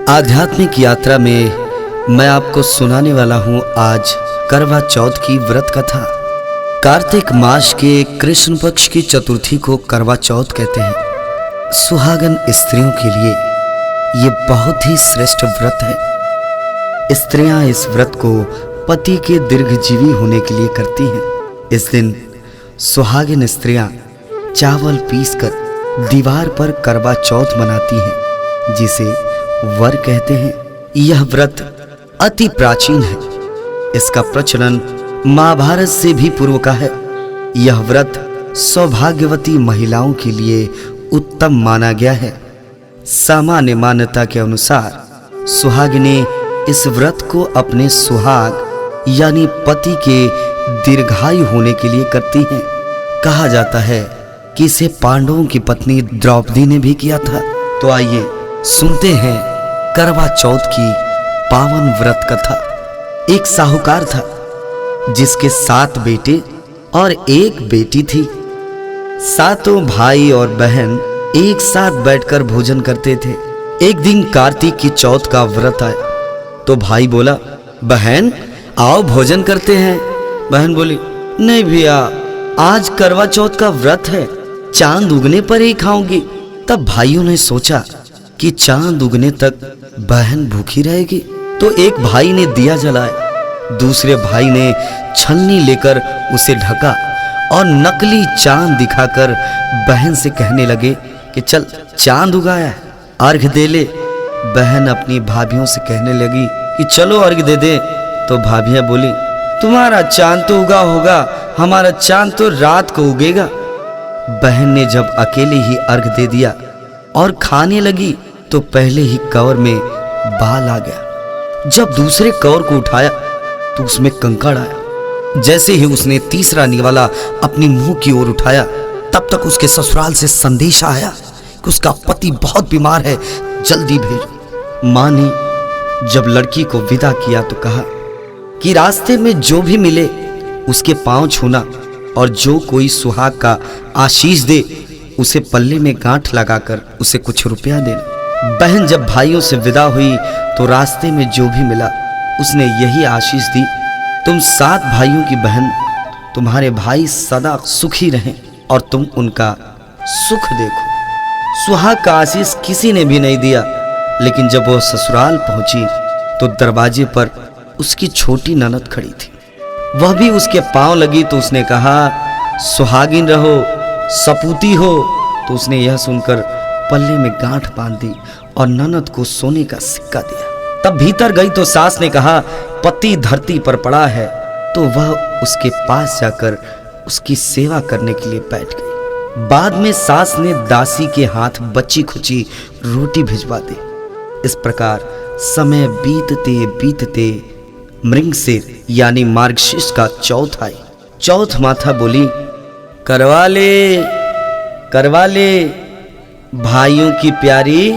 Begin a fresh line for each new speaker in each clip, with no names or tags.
आध्यात्मिक यात्रा में मैं आपको सुनाने वाला हूँ आज करवा चौथ की व्रत कथा। कार्तिक मास के कृष्ण पक्ष की चतुर्थी को करवा चौथ कहते हैं। सुहागन स्त्रियों के लिए ये बहुत ही श्रेष्ठ व्रत है। स्त्रियां इस व्रत को पति के दीर्घजीवी होने के लिए करती हैं। इस दिन सुहागिन स्त्रियां चावल पीसकर दीवार पर करवा चौथ मनाती हैं, जिसे वर कहते हैं। यह व्रत अति प्राचीन है। इसका प्रचलन महाभारत से भी पूर्व का है। यह व्रत सौभाग्यवती महिलाओं के लिए उत्तम माना गया है। सामान्य मान्यता के अनुसार सुहागिनें इस व्रत को अपने सुहाग यानी पति के दीर्घायु होने के लिए करती हैं। कहा जाता है कि इसे पांडवों की पत्नी द्रौपदी ने भी किया था। तो आइए सुनते हैं करवा चौथ की पावन व्रत कथा। एक साहूकार था जिसके 7 बेटे और 1 बेटी थी। सातों भाई और बहन एक साथ बैठकर भोजन करते थे। एक दिन कार्तिक की चौथ का व्रत आया तो भाई बोला, बहन आओ भोजन करते हैं। बहन बोली, नहीं भैया, आज करवा चौथ का व्रत है, चांद उगने पर ही खाऊंगी। तब भाइयों ने सोचा कि चांद उगने तक बहन भूखी रहेगी। तो एक भाई ने दिया जलाया, दूसरे भाई ने छलनी लेकर उसे ढका और नकली चांद दिखाकर बहन से कहने लगे कि चल चांद उगाया है, अर्घ दे ले। बहन अपनी भाभियों से कहने लगी कि चलो अर्घ दे दे। तो भाभियां बोली, तुम्हारा चांद तो उगा होगा, हमारा चांद तो रात को उगेगा। बहन ने जब अकेले ही अर्घ दे दिया और खाने लगी तो पहले ही कवर में बाल आ गया। जब दूसरे कवर को उठाया तो उसमें कंकड़ आया। जैसे ही उसने तीसरा निवाला अपनी मुंह की ओर उठाया, तब तक उसके ससुराल से संदेश आया कि उसका पति बहुत बीमार है, जल्दी भेजो। मां ने जब लड़की को विदा किया तो कहा कि रास्ते में जो भी मिले उसके पांव छूना और जो कोई सुहाग का आशीष दे उसे पल्ले में गांठ लगाकर उसे कुछ रुपया देना। बहन जब भाइयों से विदा हुई तो रास्ते में जो भी मिला उसने यही आशीष दी, तुम 7 भाइयों की बहन, तुम्हारे भाई सदा सुखी रहें और तुम उनका सुख देखो। सुहाग का आशीष किसी ने भी नहीं दिया, लेकिन जब वह ससुराल पहुंची तो दरवाजे पर उसकी छोटी ननद खड़ी थी। वह भी उसके पांव लगी तो उसने कहा, सुहागिन रहो, सपूती हो। तो उसने यह सुनकर पल्ले में गांठ बांध दी और ननद को सोने का सिक्का दिया। तब भीतर गई तो सास ने कहा, पति धरती पर पड़ा है। तो वह उसके पास जाकर उसकी सेवा करने के लिए बैठ गई। बाद में सास ने दासी के हाथ बची खुची रोटी भिजवा दी। इस प्रकार समय बीतते बीतते मृगशीर यानी मार्गशीर्ष का चौथ आई। चौथ माता बोली, करवा ले, करवा ले, भाइयों की प्यारी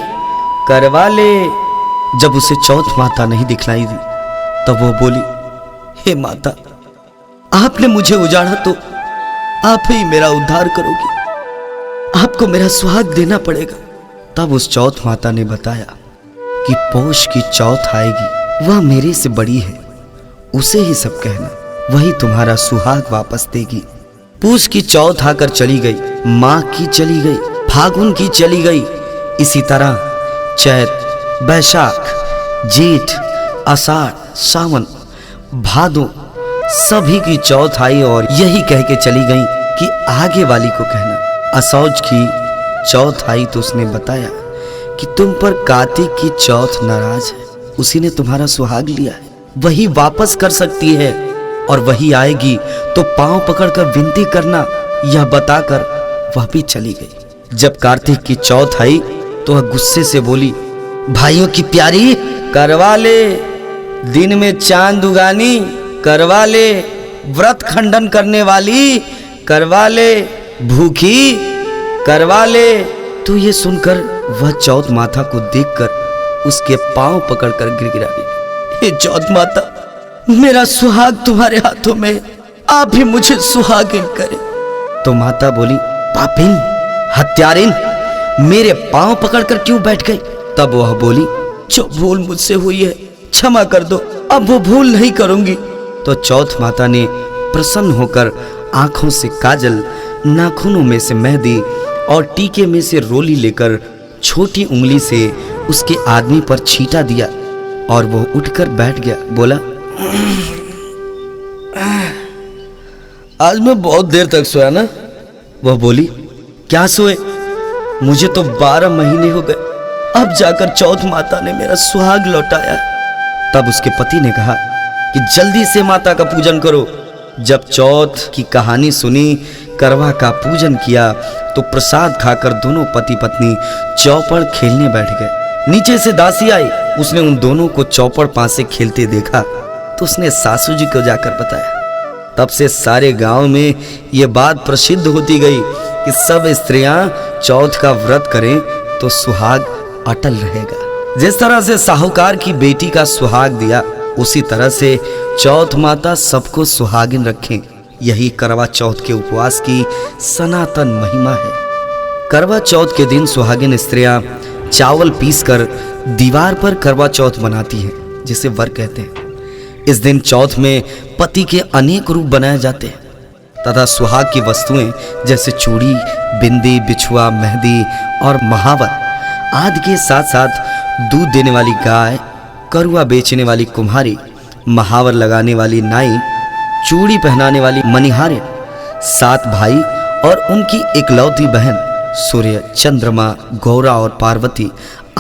करवा ले। जब उसे चौथ माता नहीं दिखलाई दी तब वो बोली, हे माता, आपने मुझे उजाड़ा तो आप ही मेरा उद्धार करोगी, आपको मेरा सुहाग देना पड़ेगा। तब उस चौथ माता ने बताया कि पौष की चौथ आएगी, वह मेरे से बड़ी है, उसे ही सब कहना, वही तुम्हारा सुहाग वापस देगी। पूस की चौथ आकर चली गई, माघ की चली गई, फागुन की चली गई। इसी तरह चैत, बैसाख, जेठ, आषाढ़, सावन, भादो सभी की चौथ आई और यही कह के चली गई कि आगे वाली को कहना। असौज की चौथ आई तो उसने बताया कि तुम पर कार्तिक की चौथ नाराज है, उसी ने तुम्हारा सुहाग लिया है, वही वापस कर सकती है और वही आएगी तो पांव पकड़कर विनती करना, यह बताकर वह भी चली गई। जब कार्तिक की चौथ आई तो वह गुस्से से बोली, भाइयों की प्यारी करवा ले, दिन में चांद उगानी करवा ले, व्रत खंडन करने वाली करवा ले, भूखी करवा ले। तो ये सुनकर वह चौथ माता को देखकर उसके पांव पकड़कर गिड़गिड़ाई, हे चौथ माता, मेरा सुहाग तुम्हारे हाथों में, आप ही मुझे सुहागिन करें। तो माता बोली, पापिन, हत्यारिन, मेरे पांव पकड़कर क्यों बैठ गई? तब वह बोली, जो भूल मुझसे हुई है क्षमा कर दो, अब वो भूल नहीं करूंगी। तो चौथ माता ने प्रसन्न होकर आंखों से काजल, नाखूनों में से मेहंदी और टीके में से रोली लेकर छोटी उंगली से उसके आदमी पर छींटा दिया और वो उठकर बैठ गया। बोला, आज मैं बहुत देर तक सोया ना। वह बोली, क्या सोए? मुझे तो 12 महीने हो गए, अब जाकर चौथ माता ने मेरा सुहाग लौटाया। तब उसके पति ने कहा कि जल्दी से माता का पूजन करो। जब चौथ की कहानी सुनी, करवा का पूजन किया, तो प्रसाद खाकर दोनों पति पत्नी चौपड़ खेलने बैठ गए। नीचे से दासी आई, उसने उन दोनों को चौपड़ पासे खेलते देखा तो उसने सासू जी को जाकर बताया। तब से सारे गांव में ये बात प्रसिद्ध होती गई कि सब स्त्रियां चौथ का व्रत करें तो सुहाग अटल रहेगा। जिस तरह से साहूकार की बेटी का सुहाग दिया, उसी तरह से चौथ माता सबको सुहागिन रखें। यही करवा चौथ के उपवास की सनातन महिमा है। करवा चौथ के दिन सुहागिन स्त्रियां चावल पीसकर दीवार पर करवा चौथ बनाती हैं, जिसे वर कहते हैं। इस दिन चौथ में पति के अनेक रूप बनाए जाते हैं तथा सुहाग की वस्तुएं जैसे चूड़ी, बिंदी, बिछुआ, मेहंदी और महावर आदि के साथ साथ दूध देने वाली गाय, करुआ बेचने वाली कुम्हारी, महावर लगाने वाली नाई, चूड़ी पहनाने वाली मनिहारे, 7 भाई और उनकी इकलौती बहन, सूर्य, चंद्रमा, गौरा और पार्वती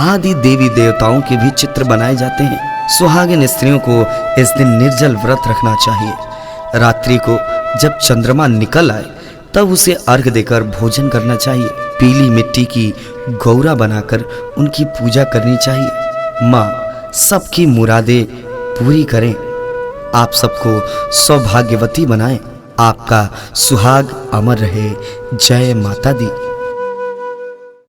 आदि देवी देवताओं के भी चित्र बनाए जाते हैं। सुहागिन स्त्रियों को इस दिन निर्जल व्रत रखना चाहिए। रात्रि को जब चंद्रमा निकल आए तब उसे अर्घ देकर भोजन करना चाहिए। पीली मिट्टी की गौरा बनाकर उनकी पूजा करनी चाहिए। माँ सबकी मुरादें पूरी करें, आप सबको सौभाग्यवती बनाएं। आपका सुहाग अमर रहे। जय माता दी।